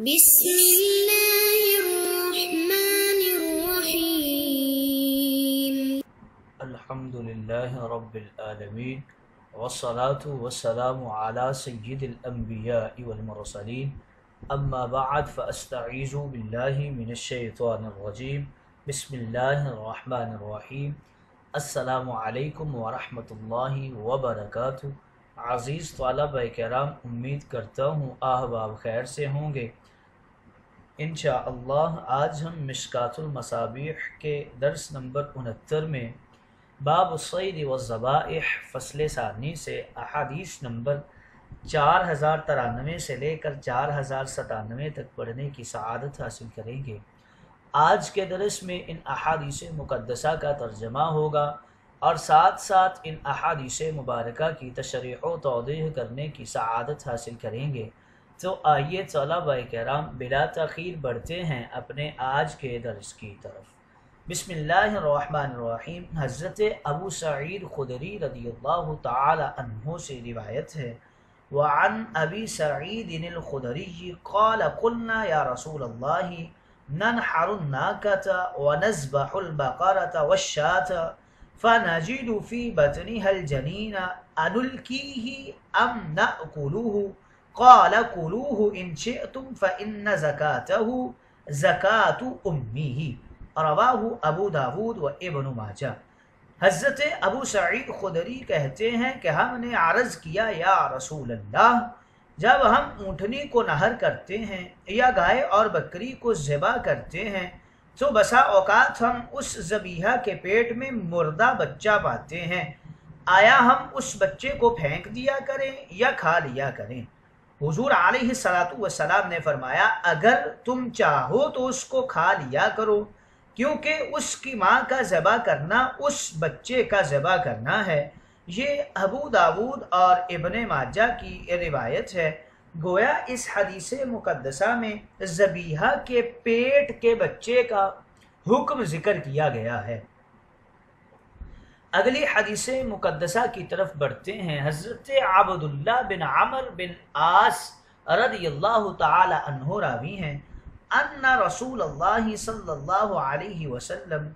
بسم الله الرحمن الرحيم. الحمد لله رب العالمين والصلاة والسلام على سيد الأنبياء والمرسلين أما بعد فأستعيذ بالله من الشيطان الرجيم بسم الله الرحمن الرحيم. السلام علیکم ورحمۃ اللہ وبرکاتہ. عزیز طلبہ کرام، امید کرتا ہوں احباب خیر سے ہوں گے. انشاءاللہ آج ہم مشکات المصابیح کے درس نمبر 69 میں باب الصید والذبائح فصل ثانی سے احادیث نمبر 4093 سے لے کر 4097 تک پڑھنے کی سعادت حاصل کریں گے. آج کے درس میں ان احادیث مقدسہ کا ترجمہ ہوگا اور ساتھ ساتھ ان احادیث مبارکہ کی تشریح و توضیح کرنے کی سعادت حاصل کریں گے. تو آئیے طلبہ کرام بلا تاخیر بڑھتے ہیں اپنے آج کے درس کی طرف. بسم اللہ الرحمن الرحیم. حضرت ابو سعید خدری رضی اللہ تعالی عنہ سے روایت ہے، وعن ابی سعید الخدری قال قلنا یا رسول اللہ ننحر الناقة ونذبح البقرة والشاة فنجد في بطنها الجنين أنلقيه أم نأكله؟ قال كلوه إن شئتم فإن زكاته زكاة أمه. رواہ ابو داود و ابن ماجہ. حضرت ابو سعید خدری کہتے ہیں کہ ہم نے عرض کیا یا رسول اللہ، جب ہم اونٹنی کو نہر کرتے ہیں یا گائے اور بکری کو ذبح کرتے ہیں تو بسا اوقات ہم اس ذبیحہ کے پیٹ میں مردہ بچہ پاتے ہیں. آیا ہم اس بچے کو پھینک دیا کریں یا کھا لیا کریں؟ حضور علیہ السلام نے فرمایا، اگر تم چاہو تو اس کو کھا لیا کرو، کیونکہ اس کی ماں کا ذبح کرنا اس بچے کا ذبح کرنا ہے. یہ ابو داود اور ابن ماجہ کی روایت ہے. گویا اس حدیث مقدسہ میں ذبیحہ کے پیٹ کے بچے کا حکم ذکر کیا گیا ہے. اگلی حدیث مقدسہ کی طرف بڑھتے ہیں. حضرت عبداللہ بن عمر بن عاص رضی اللہ تعالی عنہ راوی ہیں، ان رسول اللہ صلی اللہ علیہ وسلم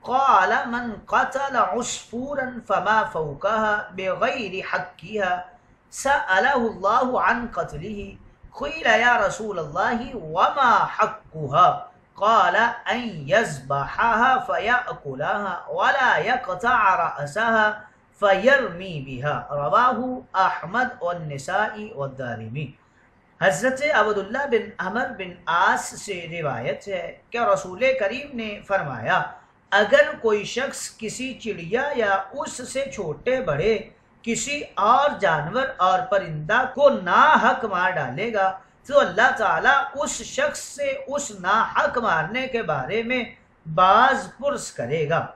قال من قتل عصفورا فما فوقها بغیر حقها سأله اللہ عن قتله. قیل یا رسول اللہ وما حقها؟ قال ان يذبحها فيأكلها ولا يقطع رأسها فيرمي بها. رواہ احمد والنسائی والدارمی. حضرت عبداللہ بن عمر بن عاص سے روایت ہے کہ رسول کریم نے فرمایا، اگر کوئی شخص کسی چڑیا یا اس سے چھوٹے بڑے کسی اور جانور اور پرندہ کو ناحق مار ڈالے گا تو اللہ تعالیٰ اس شخص سے اس ناحق مارنے کے بارے میں باز پرس کرے گا.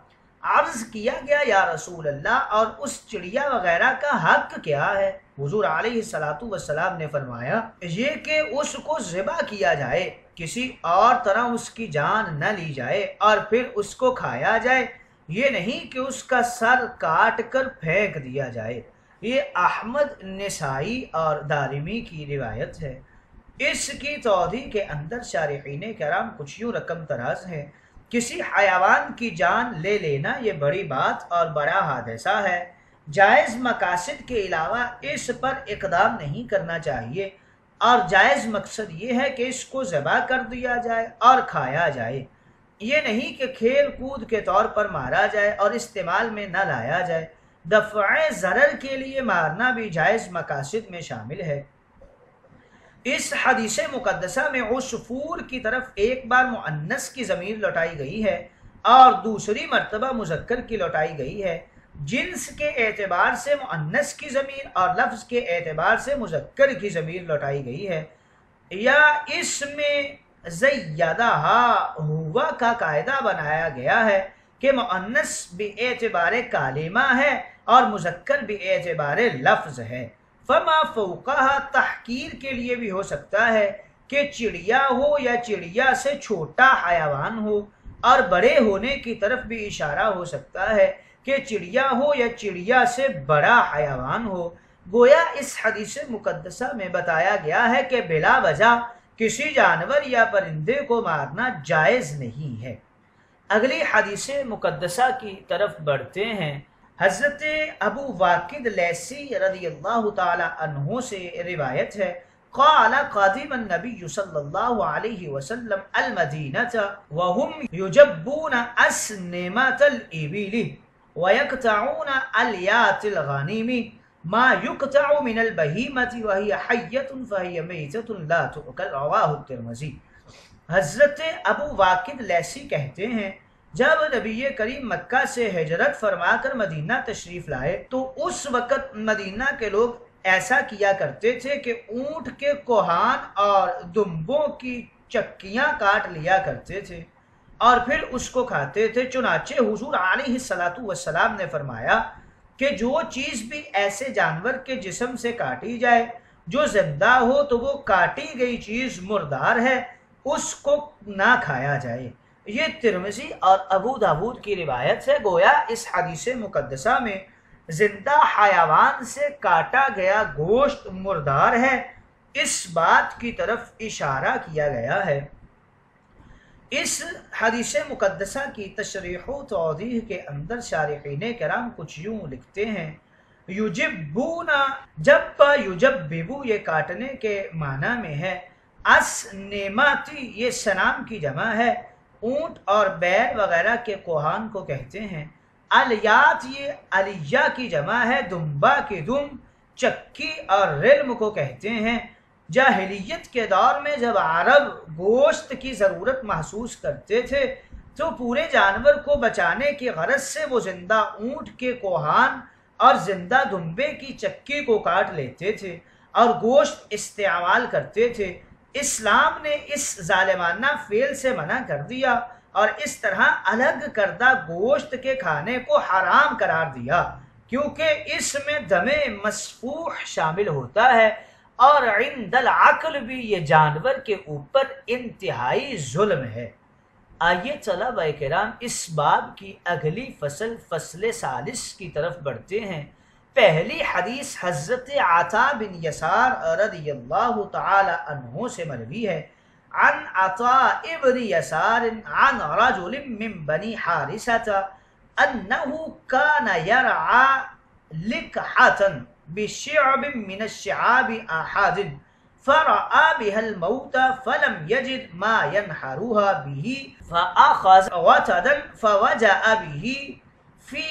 عرض کیا گیا یا رسول اللہ، اور اس چڑیا وغیرہ کا حق کیا ہے؟ حضور علیہ السلام نے فرمایا، یہ کہ اس کو ذبح کیا جائے، کسی اور طرح اس کی جان نہ لی جائے اور پھر اس کو کھایا جائے، یہ نہیں کہ اس کا سر کاٹ کر پھینک دیا جائے. یہ احمد، نسائی اور دارمی کی روایت ہے. اس کی توضیح کے اندر شارحین کرام کچھ یوں رقم تراز ہے. کسی حیوان کی جان لے لینا یہ بڑی بات اور بڑا حادثہ ہے. جائز مقاصد کے علاوہ اس پر اقدام نہیں کرنا چاہیے، اور جائز مقصد یہ ہے کہ اس کو ذبح کر دیا جائے اور کھایا جائے. یہ نہیں کہ کھیل کود کے طور پر مارا جائے اور استعمال میں نہ لایا جائے. دفع ضرر کے لیے مارنا بھی جائز مقاصد میں شامل ہے. اس حدیث مقدسہ میں عصفور کی طرف ایک بار مؤنث کی ضمیر لوٹائی گئی ہے اور دوسری مرتبہ مذکر کی لوٹائی گئی ہے. جنس کے اعتبار سے مؤنث کی ضمیر اور لفظ کے اعتبار سے مذکر کی ضمیر لوٹائی گئی ہے. یا اس میں زیادہا ہوا کا قاعدہ بنایا گیا ہے کہ مؤنث بھی اعتبار کلمہ ہے اور مذکر بھی اعتبار لفظ ہے. فما فوقها تحقیر کے لیے بھی ہو سکتا ہے کہ چڑیا ہو یا چڑیا سے چھوٹا حیوان ہو، اور بڑے ہونے کی طرف بھی اشارہ ہو سکتا ہے کہ چڑیا ہو یا چڑیا سے بڑا حیوان ہو. گویا اس حدیث مقدسہ میں بتایا گیا ہے کہ بلا وجہ کسی جانور یا پرندے کو مارنا جائز نہیں ہے۔ اگلی حدیث مقدسہ کی طرف بڑھتے ہیں۔ حضرت ابو واقد لیثی رضی اللہ تعالی عنہ سے روایت ہے، قال قادم النبی صلی اللہ علیہ وسلم المدینہ وهم یجبون اسنمۃ الابل ویقطعون الیات الغنیم ما یقطع من البہیمۃ وہی حیۃ فہی میتۃ لا تؤکل، رواہ الترمذی۔ حضرت ابو واقد لیثی کہتے ہیں، جب نبی کریم مکہ سے ہجرت فرما کر مدینہ تشریف لائے تو اس وقت مدینہ کے لوگ ایسا کیا کرتے تھے کہ اونٹ کے کوہان اور دمبوں کی چکیاں کاٹ لیا کرتے تھے اور پھر اس کو کھاتے تھے۔ چنانچہ حضور علیہ الصلاۃ والسلام نے فرمایا کہ جو چیز بھی ایسے جانور کے جسم سے کاٹی جائے جو زندہ ہو تو وہ کاٹی گئی چیز مردار ہے، اس کو نہ کھایا جائے۔ یہ ترمذی اور ابو داود کی روایت ہے۔ گویا اس حدیث مقدسہ میں زندہ حیوان سے کاٹا گیا گوشت مردار ہے، اس بات کی طرف اشارہ کیا گیا ہے۔ اس حدیث مقدسہ کی تشریح و توضیح کے اندر شارحین کرام کچھ یوں لکھتے ہیں، یجبونا، جب یجببو یہ کاٹنے کے معنی میں ہے، اسنماتی یہ سنام کی جمع ہے، اونٹ اور بیل وغیرہ کے کوہان کو کہتے ہیں۔ الیات یہ الیہ کی جمع ہے، دمبا کی دم، چکی اور رلم کو کہتے ہیں۔ جاہلیت کے دور میں جب عرب گوشت کی ضرورت محسوس کرتے تھے تو پورے جانور کو بچانے کی غرض سے وہ زندہ اونٹ کے کوہان اور زندہ دمبے کی چکی کو کاٹ لیتے تھے اور گوشت استعمال کرتے تھے۔ اسلام نے اس ظالمانہ فعل سے منع کر دیا اور اس طرح الگ کردہ گوشت کے کھانے کو حرام قرار دیا، کیونکہ اس میں دم مسفوح شامل ہوتا ہے اور عند العقل بھی یہ جانور کے اوپر انتہائی ظلم ہے۔ آئیے طلبہ کرام اس باب کی اگلی فصل، فصل ثالث کی طرف بڑھتے ہیں۔ پہلی حدیث حضرت عطا بن یسار رضی اللہ تعالی عنہ سے مروی ہے، عن عطاء ابن یسار عن رجل من بنی حارثة انه كان يرعى لقحة بشعب من الشعاب احاد فرأى بها الموت فلم يجد ما ينحرها به فأخذ وتدا فوجأ به في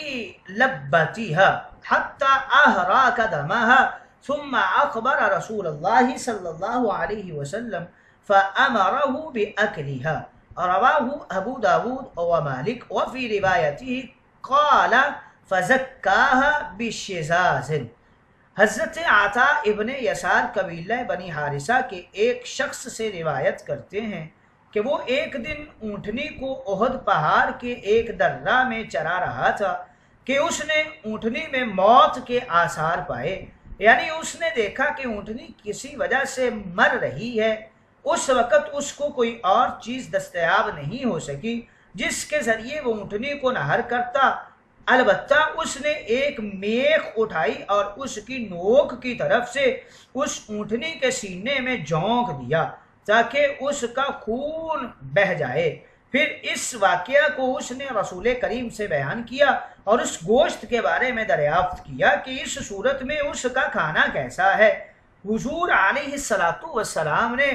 لبتها حتى أهراك دمها ثم أخبر رسول الله صلى الله عليه وسلم فأمره بأكلها، رواه أبو داود ومالك، وفي روايته قال فزكاها بشزاز۔ حضرت عطا ابن یسار قبیلہ بنی حارثہ کے ایک شخص سے روایت کرتے ہیں کہ وہ ایک دن اونٹنی کو احد پہاڑ کے ایک درہ میں چرا رہا تھا کہ اس نے اونٹنی میں موت کے آثار پائے، یعنی اس نے دیکھا کہ اونٹنی کسی وجہ سے مر رہی ہے۔ اس وقت اس کو کوئی اور چیز دستیاب نہیں ہو سکی جس کے ذریعے وہ اونٹنی کو نہر کرتا، البتہ اس نے ایک میخ اٹھائی اور اس کی نوک کی طرف سے اس اونٹنی کے سینے میں جھونک دیا تاکہ اس کا خون بہہ جائے۔ پھر اس واقعہ کو اس نے رسول کریم سے بیان کیا اور اس گوشت کے بارے میں دریافت کیا کہ اس صورت میں اس کا کھانا کیسا ہے۔ حضور علیہ الصلاۃ والسلام نے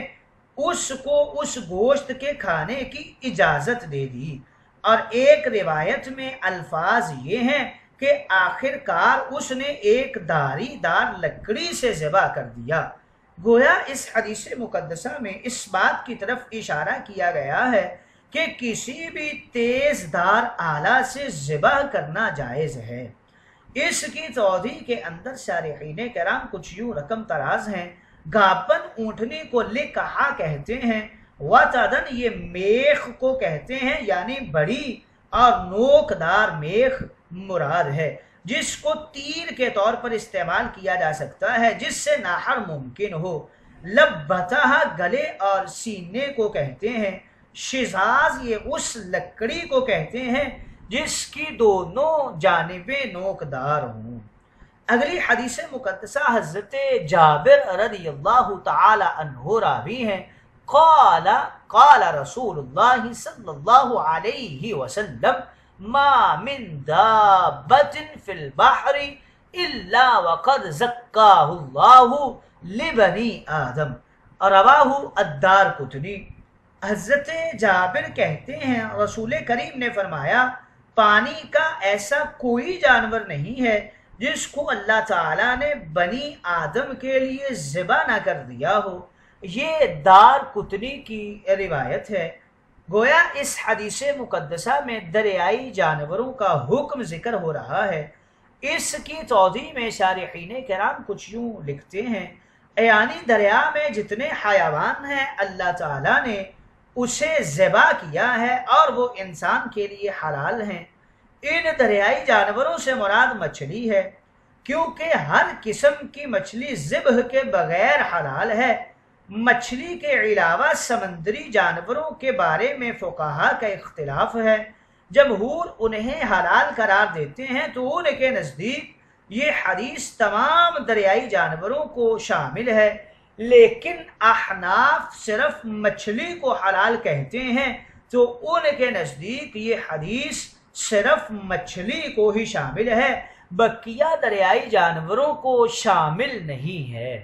اس کو اس گوشت کے کھانے کی اجازت دے دی، اور ایک روایت میں الفاظ یہ ہیں کہ آخر کار اس نے ایک دھاری دار لکڑی سے ذبح کر دیا۔ گویا اس حدیث مقدسہ میں اس بات کی طرف اشارہ کیا گیا ہے کہ کسی بھی تیز دار آلہ سے ذبح کرنا جائز ہے۔ اس کی توضیح کے اندر شارحین کرام کچھ یوں رقم تراز ہیں۔ گابن اونٹنی کو لقحہ کہتے ہیں، وتدن یہ میخ کو کہتے ہیں، یعنی بڑی اور نوکدار میخ مراد ہے جس کو تیر کے طور پر استعمال کیا جا سکتا ہے، جس سے نہر ممکن ہو۔ لبتہ گلے اور سینے کو کہتے ہیں۔ شزاز یہ اس لکڑی کو کہتے ہیں جس کی دونوں جانبیں نوکدار ہوں۔ اگلی حدیث مقدسہ حضرت جابر رضی اللہ تعالی عنہ راوی ہیں، قال رسول اللہ صلی اللہ علیہ وسلم ما من دابت فی البحر الا وقد زکاہ اللہ لبنی آدم، رواہ الدارقطنی۔ حضرت جابر کہتے ہیں رسول کریم نے فرمایا پانی کا ایسا کوئی جانور نہیں ہے جس کو اللہ تعالیٰ نے بنی آدم کے لیے ذبح نہ کر دیا ہو۔ یہ دارقطنی کی روایت ہے۔ گویا اس حدیث مقدسہ میں دریائی جانوروں کا حکم ذکر ہو رہا ہے۔ اس کی توضیح میں شارحین کرام کچھ یوں لکھتے ہیں، یعنی دریا میں جتنے حیوان ہیں اللہ تعالیٰ نے اسے ذبح کیا ہے اور وہ انسان کے لیے حلال ہیں۔ ان دریائی جانوروں سے مراد مچھلی ہے، کیونکہ ہر قسم کی مچھلی ذبح کے بغیر حلال ہے۔ مچھلی کے علاوہ سمندری جانوروں کے بارے میں فقہا کا اختلاف ہے۔ جمہور انہیں حلال قرار دیتے ہیں تو ان کے نزدیک یہ حدیث تمام دریائی جانوروں کو شامل ہے، لیکن احناف صرف مچھلی کو حلال کہتے ہیں تو ان کے نزدیک یہ حدیث صرف مچھلی کو ہی شامل ہے، بقیہ دریائی جانوروں کو شامل نہیں ہے۔